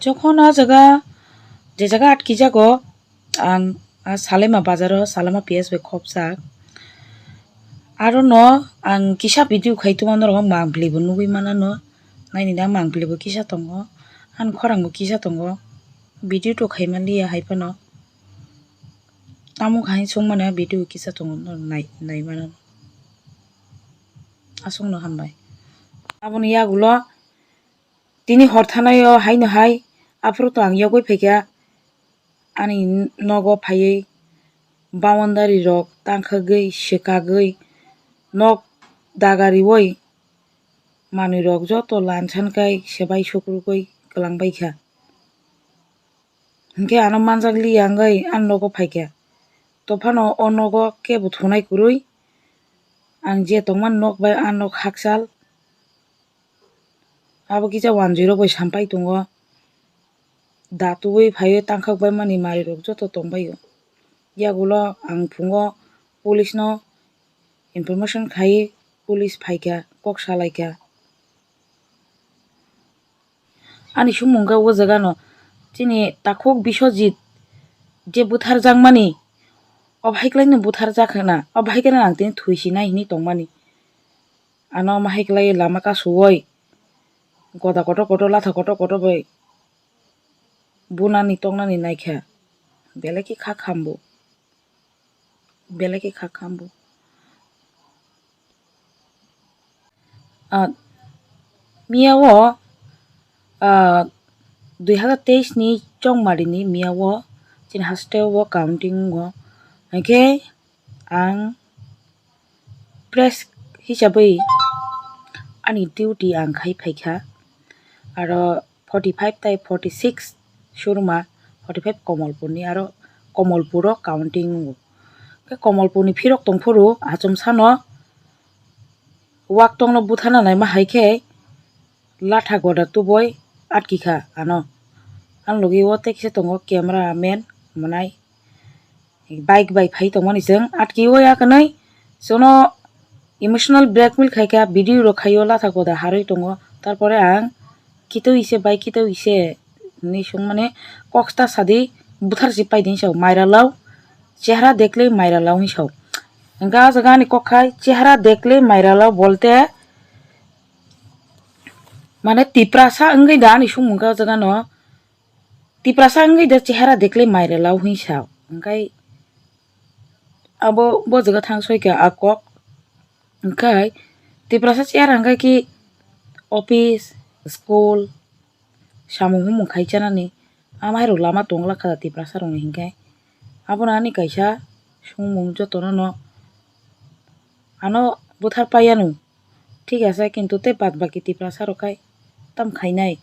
যখন যে জায়গা আটকি যাগো আং সালেমা বাজারো সালেমা পিএস বে খবসাক আরো ন আং kisa video khaitu no mangblibo nugui mana no naini na mangblibo kisa tongo an khorangbo kisa tongo video to khaimaliya haipano tamu khain songmana video kisa tongo no nai mana asong no hambai aboni yagulo tini horthanayo haino hai afro to ang yogoi phekya ani nogo phaiye boundary rok tangkhagoi sekagoi nok dagari woi manui rok joto lansan kai sebai sokrugoi kalangbai kha hingke ano manjak liyangai an nogo phaikya tofano o nogo kebo thunai kurui ang je tongman nok bai an nok haksal abo kisa 10 bai sampai tongo datui phaiyo tangkhak bai mani mari rok joto tongbaio yagulo ang phungo police no information khai police phaikya kok salaikya ani sumunga o jaga no chini takhok bisojit je buthar jangmani obhaiklai no buthar jakhana obhaikana ang tin thuisi nai hini tongmani ano mahaiklai lama ka suwoi goda koto latha koto bai bunani tongnani naikha beleki kha khambo miyawo 2023 ni chongmari ni miyawo chin hasteo counting wo hingke ang press hisabai ani duty ang khai phaikha aro 45 tai 46 shuruma 45 Komolpur ni aro Komolpuro counting ke Komolpur ni phirok tongphuru achom sano wak tongno buthana nai ma haikhe latha goda tuboi atkikha ano an logi o tekse tongo camera man manai bike bai phai tongmani jeng atki o yakanai sono emotional blackmail khaikha video ro khayo latha goda haroi tongo tarpore ang kitau ise ni song mane koksta sadi buthar si pai din saw maira law chehra dekle maira law hi saw ga jaga ni kokhai chehra dekle maira law bolte mane tiprasa ngai da ni sumungka jaga no tiprasa ngai da chehra dekle maira law hi saw ngai abo bo jaga thangsoi ka akok ngai tiprasa chehra ngai ki office school samung humung khaichana ni amai ro lama tongla kha tiprasa rong hingkai abona ni kaisa sumung jotono no ano buthar payanu ঠিক আছে কিন্তু তে বাদ বাকি তিপ্রাসা রকাই তাম খাইনাই